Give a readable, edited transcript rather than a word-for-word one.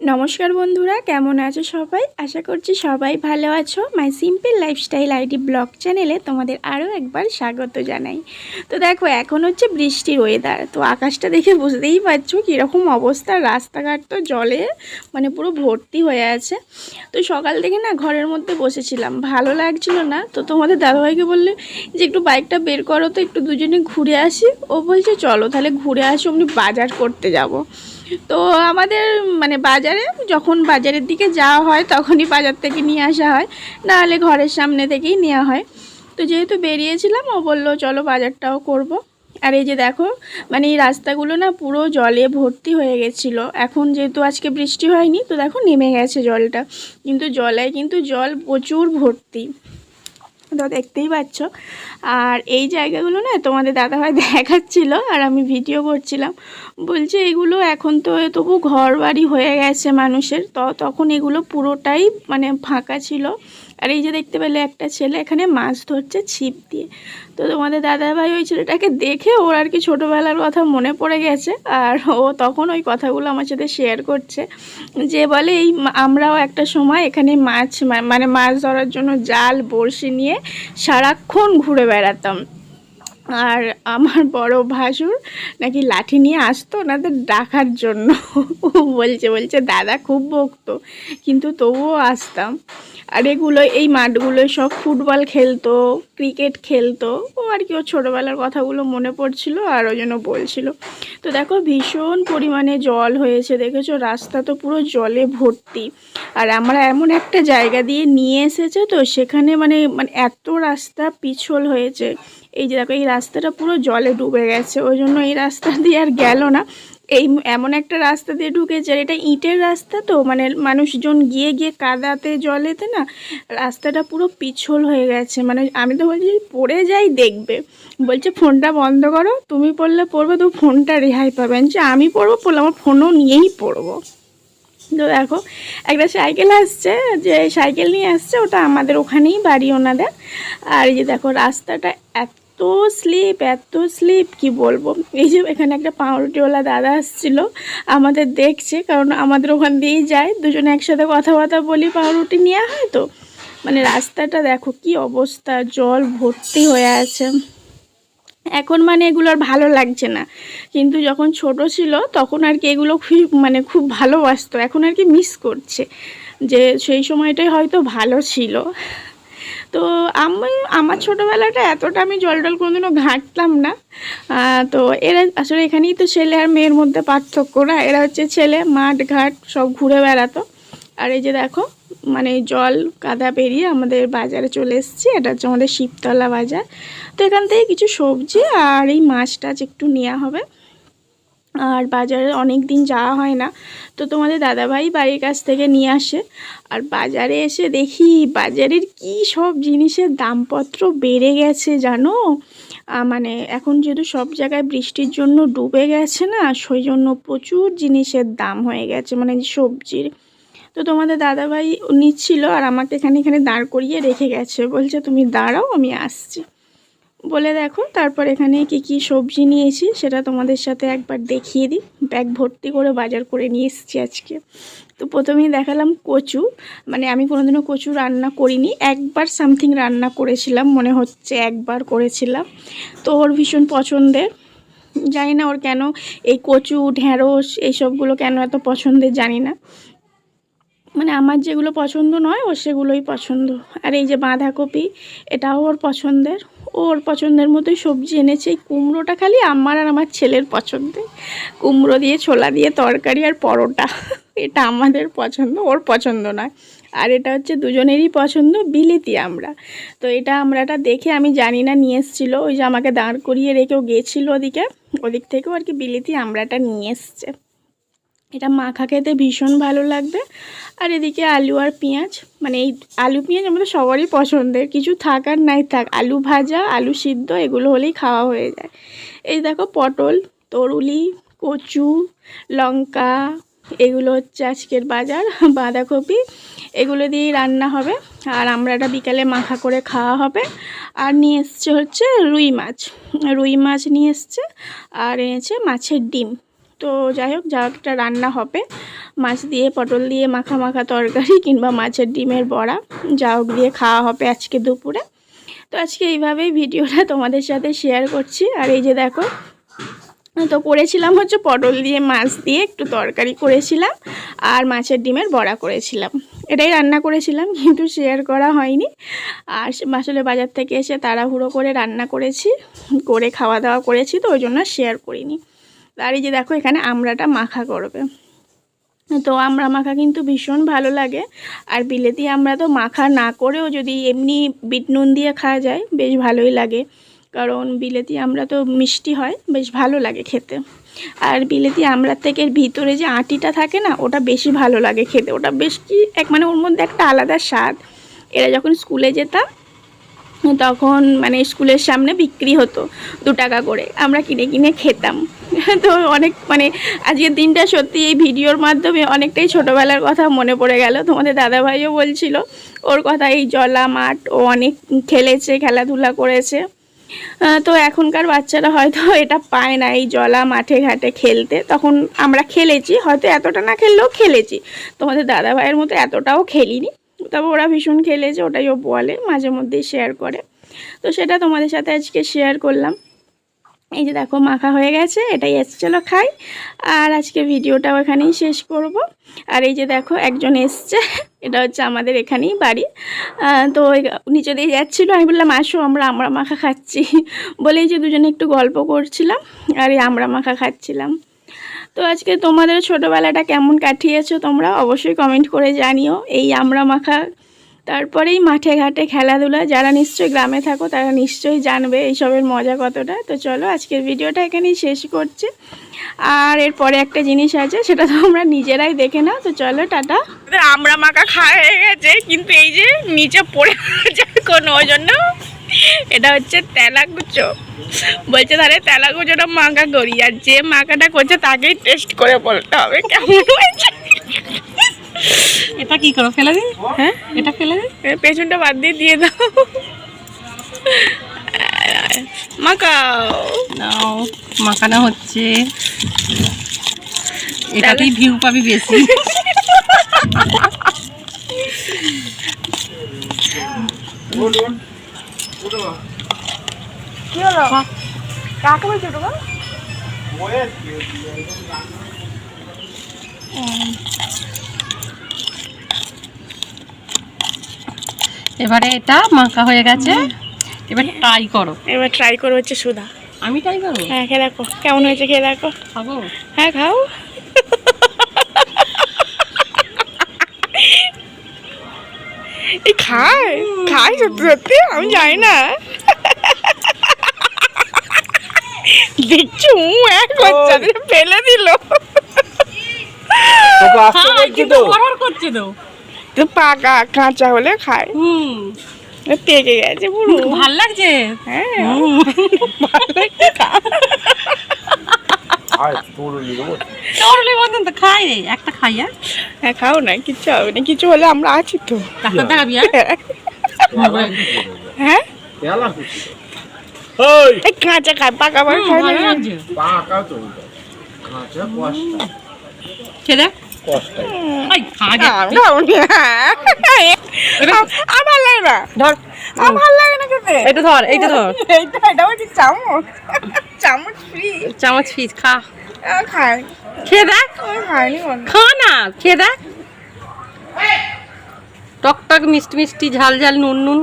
নমস্কার বন্ধুরা, কেমন আছো সবাই? আশা করছি সবাই ভালো আছো। মাই সিম্পল লাইফস্টাইল আইডি ব্লগ চ্যানেলে তোমাদের আরও একবার স্বাগত জানাই। তো দেখো, এখন হচ্ছে বৃষ্টির ওয়েদার। তো আকাশটা দেখে বুঝতেই পারছো কীরকম অবস্থা। রাস্তাঘাট তো জলে মানে পুরো ভর্তি হয়ে আছে। তো সকাল থেকে না ঘরের মধ্যে বসেছিলাম, ভালো লাগছিল না। তো তোমাদের দাদাভাইকে বললে যে একটু বাইকটা বের করো, তো একটু দুজনে ঘুরে আসি। ও বলছে চলো তাহলে ঘুরে আসি, অমনি বাজার করতে যাব। তো আমাদের মানে বাজারে যখন বাজারের দিকে যাওয়া হয় তখনই বাজার থেকে নিয়ে আসা হয়, নাহলে ঘরের সামনে থেকেই নেওয়া হয়। তো যেহেতু বেরিয়েছিলাম, ও বললো চলো বাজারটাও করব। আর এই যে দেখো, মানে এই রাস্তাগুলো না পুরো জলে ভর্তি হয়ে গেছিলো। এখন যেহেতু আজকে বৃষ্টি হয়নি, তো দেখো নেমে গেছে জলটা, কিন্তু জল প্রচুর ভর্তি, তো দেখতেই পাচ্ছ। আর এই জায়গাগুলো না তোমাদের দাদাভাই দেখাচ্ছিল আর আমি ভিডিও করছিলাম। বলছে এগুলো এখন তো তবু ঘর বাড়ি হয়ে গেছে মানুষের, তো তখন এগুলো পুরোটাই মানে ফাঁকা ছিল। আর এই যে দেখতে পেলে একটা ছেলে এখানে মাছ ধরছে ছিপ দিয়ে। তো তোমাদের দাদাভাই ওই ছেলেটাকে দেখে ওর আর কি ছোটোবেলার কথা মনে পড়ে গেছে, আর ও তখন ওই কথাগুলো আমার সাথে শেয়ার করছে। যে বলে এই আমরাও একটা সময় এখানে মানে মাছ ধরার জন্য জাল বড়শি নিয়ে সারাক্ষণ ঘুরে বেড়াতাম। আর আমার বড় ভাসুর নাকি লাঠি নিয়ে আসতো ওনাদের ডাকার জন্য। বলছে দাদা খুব বকতো, কিন্তু তবুও আসতাম। আর এগুলো এই মাঠগুলো সব ফুটবল খেলতো, ক্রিকেট খেলতো। ও আর কি ওর ছোটোবেলার কথাগুলো মনে পড়ছিল আর ওই জন্য বলছিল। তো দেখো ভীষণ পরিমাণে জল হয়েছে, দেখেছো রাস্তা তো পুরো জলে ভর্তি। আর আমরা এমন একটা জায়গা দিয়ে নিয়ে এসেছে, তো সেখানে মানে মানে এত রাস্তা পিছল হয়েছে। এই যে দেখো এই রাস্তাটা পুরো জলে ডুবে গেছে, ওই জন্য এই রাস্তা দিয়ে আর গেল না। এই এমন একটা রাস্তা দিয়ে ঢুকেছে, আর এটা ইটের রাস্তা, তো মানে মানুষজন গিয়ে গিয়ে কাদাতে জলেতে না রাস্তাটা পুরো পিছল হয়ে গেছে। মানে আমি তো বলছি পড়ে যাই দেখবে। বলছে ফোনটা বন্ধ করো, তুমি পড়লে পড়বে, তো ফোনটা রেহাই পাবেন। যে আমি পড়বো পড়লে আমার ফোনও নিয়েই পড়বো। তো দেখো একটা সাইকেল আসছে, যে সাইকেল নিয়ে আসছে ওটা আমাদের ওখানেই বাড়ি ওনাদের। আর এই যে দেখো রাস্তাটা এত স্লিপ কি বলবো। এই যে এখানে একটা পাউরুটিওয়ালা দাদা আসছিল, আমাদের দেখছে, কারণ আমাদের ওখান দিয়েই যায়, দুজনে একসাথে কথাবার্তা বলি, পাউরুটি নেওয়া হয়। তো মানে রাস্তাটা দেখো কি অবস্থা, জল ভর্তি হয়ে আছে। এখন মানে এগুলো আর ভালো লাগছে না, কিন্তু যখন ছোট ছিল তখন আর কি এগুলো খুব ভালোবাসতো। এখন আর কি মিস করছে যে সেই সময়টাই হয়তো ভালো ছিল। তো আমার ছোটোবেলাটা এতটা আমি জল কোনোদিনও ঘাঁটতাম না। তো এরা আসলে এখানেই তো ছেলে আর মেয়ের মধ্যে পার্থক্য না, এরা হচ্ছে ছেলে মাঠ ঘাট সব ঘুরে বেড়াতো। আর এই যে দেখো মানে জল কাদা পেরিয়ে আমাদের বাজারে চলে এসেছি, এটা হচ্ছে আমাদের শিবতলা বাজার। তো এখান থেকে কিছু সবজি আর এই মাছ টাছ একটু নেওয়া হবে। আর বাজারে অনেক দিন যাওয়া হয় না, তো তোমাদের দাদাভাই বাড়ির কাছ থেকে নিয়ে আসে। আর বাজারে এসে দেখি বাজারের কি সব জিনিসের দামপত্র বেড়ে গেছে জানো। মানে এখন যেহেতু সব জায়গায় বৃষ্টির জন্য ডুবে গেছে না, সেই জন্য প্রচুর জিনিসের দাম হয়ে গেছে, মানে সবজির। তো তোমাদের দাদাভাই নিচ্ছিল আর আমাকে এখানে দাঁড় করিয়ে রেখে গেছে, বলছে তুমি দাঁড়াও আমি আসছি বলে। দেখো তারপর এখানে কি কি সবজি নিয়েছি সেটা তোমাদের সাথে একবার দেখিয়ে দিই। ব্যাগ ভর্তি করে বাজার করে নিয়ে এসেছি আজকে। তো প্রথমেই দেখালাম কচু, মানে আমি কোনোদিনও কচু রান্না করিনি, একবার সামথিং রান্না করেছিলাম মনে হচ্ছে, একবার করেছিলাম। তো ওর ভীষণ পছন্দের, জানি না ওর কেন এই কচু ঢ্যাঁড়স এইসবগুলো কেন এত পছন্দের জানি না, মানে আমার যেগুলো পছন্দ নয় ওর সেগুলোই পছন্দ। আর এই যে বাঁধাকপি, এটাও ওর পছন্দের, ওর পছন্দের মতোই সবজি এনেছে। এই কুমড়োটা খালি আমার আর আমার ছেলের পছন্দের, কুমড়ো দিয়ে ছোলা দিয়ে তরকারি আর পরোটা, এটা আমাদের পছন্দ, ওর পছন্দ নয়। আর এটা হচ্ছে দুজনেরই পছন্দ, বিলেতি আমরা। তো এটা আমরাটা দেখে আমি জানি না নিয়ে এসেছিলো, ওই যে আমাকে দাঁড় করিয়ে রেখেও গিয়েছিলো ওদিক থেকেও আর কি বিলেতি আমরাটা নিয়ে এসছে। এটা মাখা খেতে ভীষণ ভালো লাগবে। আর এদিকে আলু আর পেঁয়াজ, মানে এই আলু পেঁয়াজ আমাদের সবারই পছন্দের, কিছু থাক আর নাই থাক আলু ভাজা আলু সিদ্ধ এগুলো হলেই খাওয়া হয়ে যায়। এই দেখো পটল, তরুলি, কচু, লঙ্কা, এগুলো হচ্ছে আজকের বাজার। বাঁধাকপি, এগুলো দিয়েই রান্না হবে। আর আমরা এটা বিকালে মাখা করে খাওয়া হবে। আর নিয়ে এসছে হচ্ছে রুই মাছ নিয়ে এসছে, আর এনেছে মাছের ডিম। তো যাই হোক যা একটা রান্না হবে, মাছ দিয়ে পটল দিয়ে মাখা মাখা তরকারি কিংবা মাছের ডিমের বড়া যা হোক দিয়ে খাওয়া হবে আজকে দুপুরে। তো আজকে এইভাবেই ভিডিওটা তোমাদের সাথে শেয়ার করছি। আর এই যে দেখো, তো করেছিলাম হচ্ছে পটল দিয়ে মাছ দিয়ে একটু তরকারি করেছিলাম আর মাছের ডিমের বড়া করেছিলাম, এটাই রান্না করেছিলাম, কিন্তু শেয়ার করা হয়নি। আর আসলে বাজার থেকে এসে তাড়াহুড়ো করে রান্না করেছি, করে খাওয়া দাওয়া করেছি, তো ওই জন্য শেয়ার করিনি। আর এই যে দেখো এখানে আমড়াটা মাখা করবে। তো আমড়া মাখা কিন্তু ভীষণ ভালো লাগে। আর বিলেতি আমড়া তো মাখা না করেও যদি এমনি বিট নুন দিয়ে খাওয়া যায় বেশ ভালোই লাগে, কারণ বিলেতি আমড়া তো মিষ্টি হয়, বেশ ভালো লাগে খেতে। আর বিলেতি আমড়ার থেকে ভিতরে যে আঁটিটা থাকে না, ওটা বেশি ভালো লাগে খেতে, ওটা বেশ কি মানে ওর মধ্যে একটা আলাদা স্বাদ। এরা যখন স্কুলে যেতাম তখন মানে স্কুলের সামনে বিক্রি হতো 2 টাকা করে, আমরা কিনে কিনে খেতাম। তো অনেক মানে আজকের দিনটা সত্যি এই ভিডিওর মাধ্যমে অনেকটাই ছোটোবেলার কথা মনে পড়ে গেল। তোমাদের দাদাভাইও বলছিল ওর কথা, এই জলা মাঠ ও অনেক খেলেছে, খেলাধুলা করেছে। তো এখনকার বাচ্চারা হয়তো এটা পায় না, এই জলা মাঠে ঘাটে খেলতে। তখন আমরা খেলেছি, হয়তো এতটা না খেললেও খেলেছি, তোমাদের দাদাভাইয়ের মতো এতটাও খেলিনি, তবে ওরা ভীষণ খেলেছে, ওটাই ও বলে, মাঝে মধ্যেই শেয়ার করে। তো সেটা তোমাদের সাথে আজকে শেয়ার করলাম। এই যে দেখো মাখা হয়ে গেছে, এটাই চলো খাই। আর আজকে ভিডিওটাও এখানেই শেষ করব। আর এই যে দেখো একজন এসছে, এটা হচ্ছে আমাদের এখানেই বাড়ি। তো নিচে দিয়ে যাচ্ছিলো, আমি বললাম আসো আমরা আমড়া মাখা খাচ্ছি বলে এই যে দুজনে একটু গল্প করছিলাম আর এই আমড়া মাখা খাচ্ছিলাম। তো আজকে তোমাদের ছোটোবেলাটা কেমন কাটিয়েছো তোমরা অবশ্যই কমেন্ট করে জানিও। এই আমড়া মাখা, তারপরেই মাঠে ঘাটে খেলাধুলা, যারা নিশ্চয়ই গ্রামে থাকো তারা নিশ্চয়ই জানবে এইসবের মজা কতটা। তো চলো আজকের ভিডিওটা এখানেই শেষ করছি। আর এরপরে একটা জিনিস আছে, সেটা তোমরা নিজেরাই দেখে নাও। তো চলো টাটা। আমড়া মাখা খাওয়া হয়ে গেছে, কিন্তু এই যে নিচে পড়ে যায় কোনো, ওই জন্য এটা হচ্ছে তেলাকুচো, বলছে তাহলে তেলাকুচোটা মাখা করি, আর যে মাখাটা করছে তাকেই টেস্ট করে বলতে হবে কেমন হয়েছে। এটা কি করো, ফেলে দিই? হ্যাঁ, এটা ফেলে দিই, পেছনটা বাদ দিয়ে দিয়ে দাও। মাখাও, নাও মাখানো হচ্ছে, এটাতেই ভিউ পাবি বেশি। কি হলো, কাকে বলছো তো? এবারে এটা মাখা হয়ে গেছে, এবার ট্রাই করো। এবার ট্রাই করো হচ্ছে সুধা। আমি ট্রাই করবো? হ্যাঁ খেয়ে দেখো কেমন হয়েছে, খেয়ে দেখো। খাবো? হ্যাঁ খাও। এই খায় খায় সত্যি সত্যি, আমি জানি না। দেখছো এক বাচ্চা ফেলে দিল, করছে তো। তো পাকা কাঁচা হলে খায়, পেকে গেছে পুরো। ভাল লাগছে? হ্যাঁ ভালো লাগছে। খাই রে, একটা খাই। হ্যাঁ খাও না, কিচ্ছু হবে না, কিছু হলে আমরা আছি তো। ডাক্তার দেখাবি? হ্যাঁ কাঁচা খায়, পাকা পাকা খায় না। খেয়ে দেখ। আমার লাগে না, ধর, আমার লাগে না খেতে। এটা ধর, এইটা ধর, এটা হচ্ছে চামচ, চামচ ফ্রি, চামচ ফিস খা। খায়, খেয়ে দেখ। খায়নি, খা না, খেয়ে দেখ। টক টক মিষ্টি মিষ্টি ঝাল ঝাল নুন নুন।